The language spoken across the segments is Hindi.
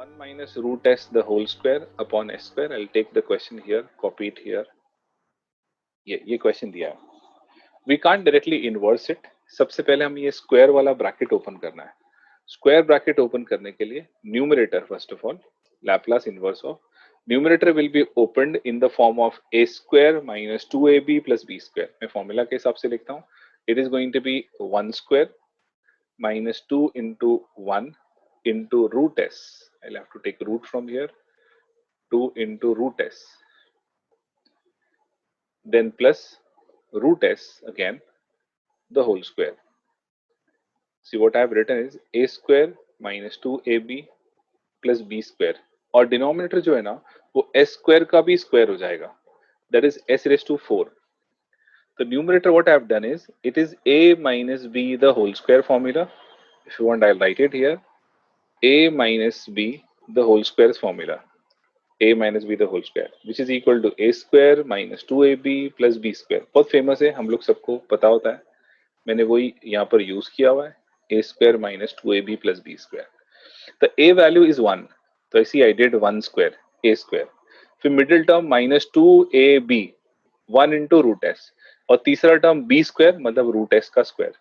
1 minus root s the whole square upon s square. I'll take the question here, copy it here. ये क्वेश्चन दिया है. We can't directly inverse it. सबसे पहले हम ये स्क्वायर वाला ब्रैकेट ओपन करना है. स्क्वायर ब्रैकेट ओपन करने के लिए numerator first of all Laplace inverse of numerator will be opened in the form of a square minus 2ab plus b square. मैं फॉर्मूला के हिसाब से लिखता हूँ. It is going to be 1 square minus 2 into 1 into root s. I'll have to take root from here. 2 into root s. Then plus root s again, the whole square. See what I have written is a square minus 2ab plus b square. और डिनोमिनेटर जो है ना वो s square का भी स्क्वायर हो जाएगा. That is s raised to 4. The numerator what I have done is it is a minus b the whole square formula. If you want I'll write it here. A minus b the whole square's formula. A minus b the whole square which is equal to a square minus 2ab plus b square. बहुत फेमस है, हम लोग सबको पता होता है. मैंने वही यहाँ पर यूज किया हुआ है. A square minus 2ab plus b square. The a value is 1. तो ऐसी I did 1 square a square. फिर middle term minus 2ab 1 into root s और तीसरा टर्म b square मतलब root s का स्क्वायर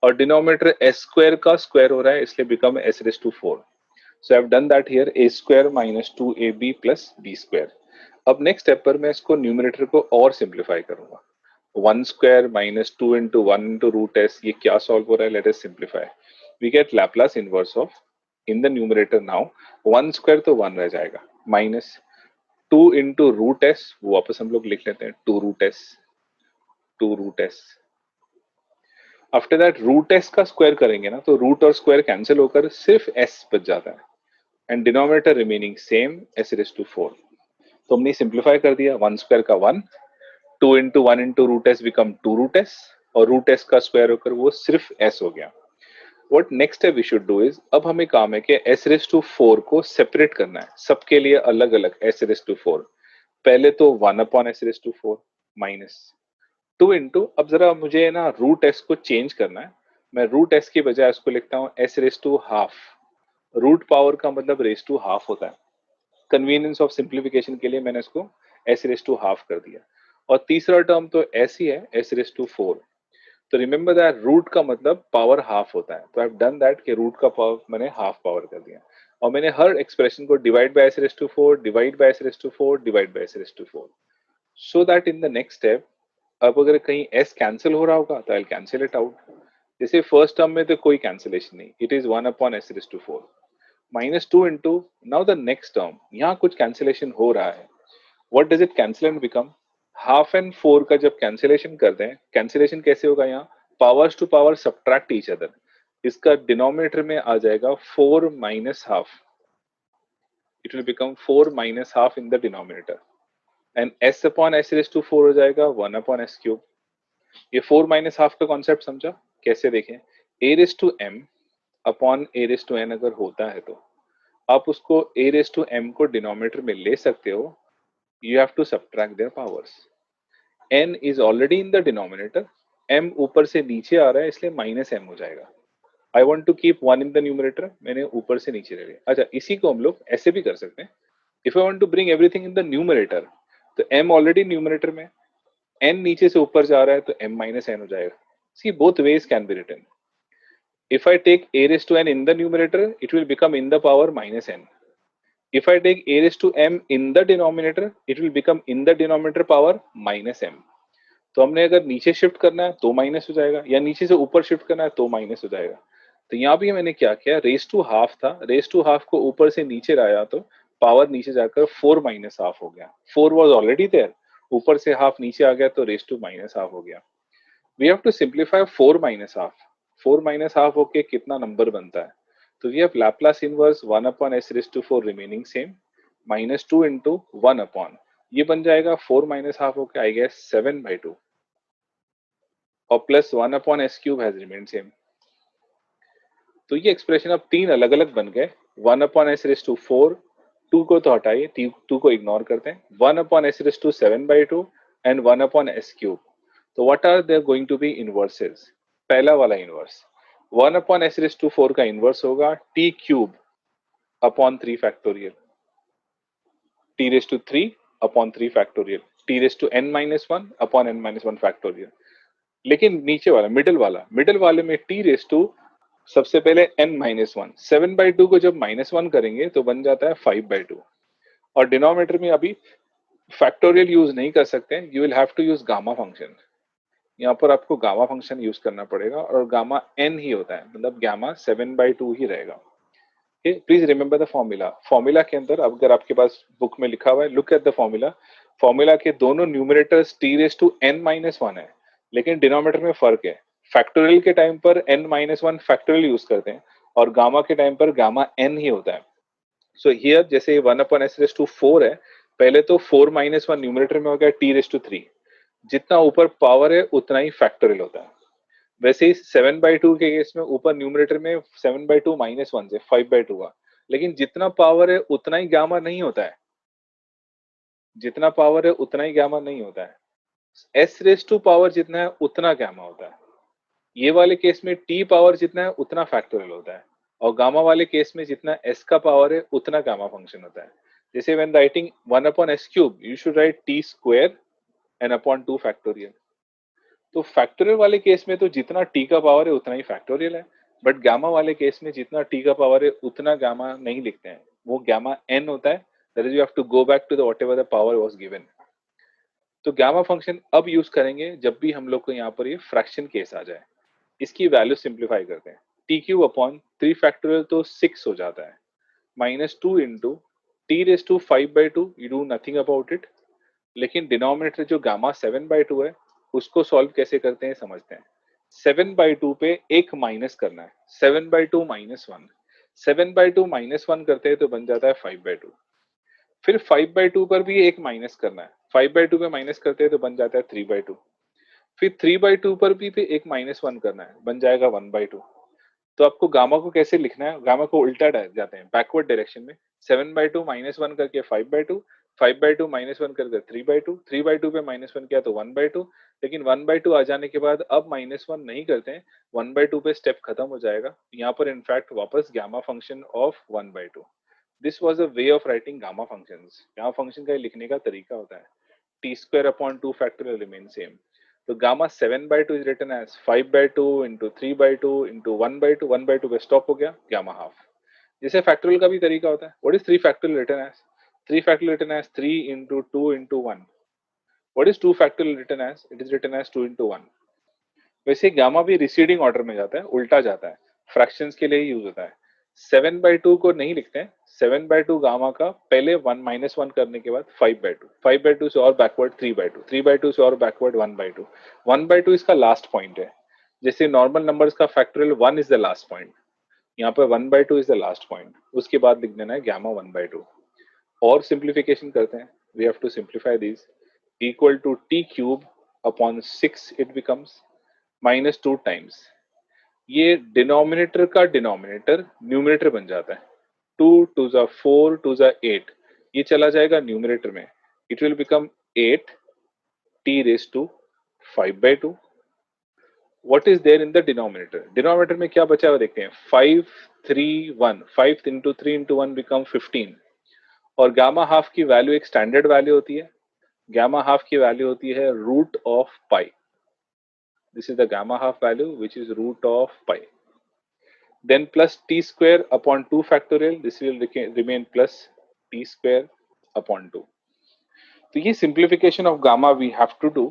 और डिनोमिनेटर s square का स्क्वायर हो रहा है इसलिए become s raised to 4. So I have done that here a square minus 2ab plus b square. अब नेक्स्ट स्टेप पर मैं इसको न्यूमरेटर को और सिंप्लीफाई करूंगा. 1 square minus 2 into 1 into root s ये क्या सॉल्व हो रहा है? Let us simplify. We get Laplace inverse of in the numerator now 1 square तो 1 रह जाएगा माइनस 2 into root s वो वापस हम लोग लिख लेते हैं 2 root s. After that root s का स्क्वायर करेंगे ना तो रूट और स्क्वायर कैंसिल होकर सिर्फ s बच जाता है and denominator remaining same s raised to 4. तो हमने सिंप्लीफाई कर दिया. 1 स्क्वायर का 1, 2 into 1 into root s become 2 root s और रूट s का स्क्वायर होकर वो सिर्फ s हो गया. What next step we should do is अब हमें काम है कि s raised to 4 को सेपरेट करना है सबके लिए अलग अलग s raised to 4. पहले तो 1 upon s raised to 4 minus 2 into अब जरा मुझे ना रूट s को चेंज करना है. मैं रूट s की बजाय इसको लिखता हूँ s raised to half. Root power का मतलब रेस टू हाफ होता है. कन्वीनियंस ऑफ सिंप्लीफिकेशन के लिए मैंने इसको s raised to हाफ कर दिया और तीसरा टर्म तो s ही है s raised to 4. तो रिमेंबर दैट रूट का मतलब पावर हाफ होता है. तो आई हैव डन दैट कि रूट का पावर मैंने हाफ पावर कर दिया और मैंने हर एक्सप्रेशन को divide by s raised to 4 divide by s raised to 4 divide by s raised to 4 so that in the next step अब अगर कहीं s कैंसिल हो रहा होगा तो आई कैंसिल इट आउट. जैसे फर्स्ट टर्म में तो कोई कैंसिलेशन नहीं. It is 1 upon s raised to 4 minus 2 into now the next term यहाँ कुछ कैंसिलेशन हो रहा है. What does it cancel and become half and 4 का जब कैंसिलेशन करते हैं कैंसिलेशन कैसे होगा? यहाँ powers to power subtract each other. इसका डिनोमिनेटर में आ जाएगा 4 minus half. It will become 4 minus half in the denominator and s upon s raised to 4 हो जाएगा 1 अपॉन s क्यूब. ये 4 माइनस हाफ का कॉन्सेप्ट समझा? कैसे देखें? a raised to m upon a raised to n अगर होता है तो आप उसको a raised to m को डिनोमिनेटर में ले सकते हो. You have to subtract their powers. n is already in the denominator. m ऊपर से नीचे आ रहा है इसलिए माइनस m हो जाएगा. I want to keep 1 in the numerator. मैंने ऊपर से नीचे ले लिया. अच्छा इसी को हम लोग ऐसे भी कर सकते हैं. If I want to bring everything in the numerator, तो m already numerator में, n नीचे से ऊपर जा रहा है तो m minus n हो जाएगा. See both ways can be written. If I take a raised to n in the numerator, it will become in the power minus n. If I take a raised to m in the denominator, it will become in the denominator power minus m. तो हमने अगर नीचे शिफ्ट करना है तो माइनस हो जाएगा या नीचे से ऊपर शिफ्ट करना है तो माइनस हो जाएगा. तो यहाँ भी मैंने क्या किया? रेस टू हाफ था, रेस टू हाफ को ऊपर से नीचे लाया तो पावर नीचे जाकर 4 माइनस हाफ हो गया. 4 वाज ऑलरेडी देयर, ऊपर से हाफ नीचे आ गया तो रेस टू माइनस हाफ हो गया. We have to simplify 4 minus half. 4 minus half होके कितना नंबर बनता है? तो we have Laplace inverse 1 upon s raised to 4 remaining same minus 2 into 1 upon ये बन जाएगा 4 माइनस हाफ होके आई गेस 7/2 और plus 1 upon s cube has remain same. तो ये एक्सप्रेशन अब तीन अलग अलग बन गए. 1 अपॉन s raised to 4, 2 को तो हटाइए, 2 को इग्नोर करते हैं. 1 upon s raised to 7/2 and 1 upon s cube. तो what are there going to be inverses? पहला वाला inverse 1 upon s raised to 4 का इनवर्स होगा t cube upon 3 factorial, t raise to 3 upon 3 factorial, t raise to n minus 1 upon n minus 1 factorial. लेकिन नीचे वाला मिडिल वाले में t रेज टू सबसे पहले n माइनस 1, 7/2 को जब -1 करेंगे तो बन जाता है 5/2। और डिनोमिनेटर में अभी फैक्टोरियल यूज नहीं कर सकते, you will have to use gamma function. यहाँ पर आपको गामा फंक्शन यूज करना पड़ेगा और गामा n ही होता है, मतलब गामा 7/2 ही रहेगा। Please remember the formula. Formula के अंदर अगर आपके पास बुक में लिखा हुआ है, look at the formula. Formula के दोनों numerators t raise to n minus 1 है, लेकिन डिनोमिनेटर में फर्क है। फैक्टोरियल के टाइम पर n माइनस 1 फैक्टोरियल यूज करते हैं और गामा के टाइम पर गामा n ही होता है। सो हियर जैसे 1 अपॉन s रेज टू 4 है, पहले तो 4 माइनस 1 न्यूमरेटर में हो गया t रेज टू 3, जितना ऊपर पावर है उतना ही फैक्टोरियल होता है। वैसे ही 7/2 के केस में ऊपर न्यूमरेटर में 7/2 माइनस 1 से 5/2 हुआ, लेकिन जितना पावर है उतना ही गामा नहीं होता है, जितना पावर है उतना ही गामा नहीं होता है। s रेज टू पावर जितना है उतना गामा होता है। ये वाले केस में t पावर जितना है उतना फैक्टोरियल होता है, और गामा वाले केस में जितना s का पावर है उतना गामा फंक्शन होता है। जैसे when writing 1 upon s cube you should write t square n upon 2 factorial. तो फैक्टोरियल वाले केस में तो जितना t का पावर है उतना ही फैक्टोरियल है, बट गामा वाले केस में जितना t का पावर है उतना गामा नहीं लिखते हैं, वो गामा n होता है। That is you have to go back to the whatever the power was given. तो गामा फंक्शन अब यूज करेंगे जब भी हम लोग को यहाँ पर ये फ्रैक्शन केस आ जाए। इसकी वैल्यू सिंप्लीफाई करते हैं। टी क्यूब अपॉन 3 फैक्टोरियल तो 6 हो जाता है, -2 into T raise to 5/2, you do nothing about it. लेकिन डिनोमिनेटर जो गामा 7/2 है उसको सॉल्व कैसे करते हैं समझते हैं। 7/2 पे एक माइनस करना है, 7/2 माइनस 1, 7/2 माइनस 1 करते हैं तो बन जाता है 5/2। फिर 5/2 पर भी एक माइनस करना है, 5/2 पे माइनस करते हैं तो बन जाता है 3/2। फिर 3/2 पर भी पे एक -1 करना है, बन जाएगा 1/2। तो आपको गामा को कैसे लिखना है, गामा को उल्टा जाते हैं बैकवर्ड डायरेक्शन में। 7/2 -1 करके 5/2, 5/2 -1 करके 3/2, 3/2 पे -1 किया तो 1/2। लेकिन 1/2 आ जाने के बाद अब -1 नहीं करते हैं, 1/2 पे स्टेप खत्म हो जाएगा। यहाँ पर इनफैक्ट वापस gamma function of 1/2। This was a way of writing gamma function. Gamma function का लिखने का तरीका होता है। T square upon 2 factorial remain same. तो gamma 7/2 is written as 5/2 into 3/2 into 1/2, 1/2 पे स्टॉप हो गया, गामा हाफ। जैसे फैक्टोरियल का भी तरीका होता है। What is 3 factorial written as? 3 factorial written as 3 into 2 into 1। What is 2 factorial written as? It is written as 2 into 1। वैसे गामा भी रिसीडिंग ऑर्डर में जाता है, उल्टा जाता है, फ्रैक्शंस के लिए ही यूज होता है। 7/2 को नहीं लिखते हैं, 7/2 गामा का पहले 1 -1 करने के बाद 5/2, 5/2 से और बैकवर्ड 3/2, 3/2 से और बैकवर्ड 1/2, 1/2 इसका लास्ट पॉइंट है। जैसे नॉर्मल नंबर्स का factorial 1 is the last point, यहाँ पर 1/2 इज द लास्ट पॉइंट, उसके बाद लिख देना है गामा 1/2। और सिंप्लीफिकेशन करते हैं, we have to simplify this. Equal to T cube upon 6 it becomes, -2 times ये डिनोमिनेटर का डिनोमिनेटर न्यूमरेटर बन जाता है। 2 2 जा 4 2 जा 8, ये चला जाएगा न्यूमरेटर में। It will become 8 t raise to 5/2। What is there in the denominator? Denominator में क्या बचा हुआ देखते हैं। 5 3 1, 5 इंटू 3 इंटू 1 बिकम 15। और गामा हाफ की वैल्यू एक स्टैंडर्ड वैल्यू होती है। गामा हाफ की वैल्यू होती है root of pi. This is the gamma half value which is root of pi. Then plus t square upon 2 factorial, this will remain plus t square upon 2। तो ये simplification of gamma we have to do.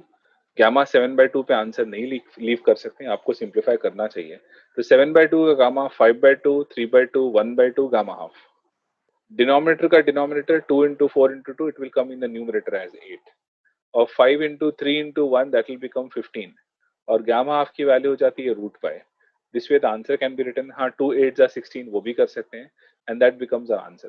Gamma 7/2 पे आंसर नहीं लीव कर सकते, आपको सिंप्लीफाई करना चाहिए। तो 7/2 का गामा 5/2, 3/2, 1/2 गामा हाफ। डिनोमिनेटर का denominator 2 into 4 into 2, it will come in the numerator as 8। और 5 into 3 into 1 that will become 15। और गामा हाफ की वैल्यू हो जाती है root pi. This way the answer can be written, हाँ 2 8 जा 16 वो भी कर सकते हैं, and that becomes our answer.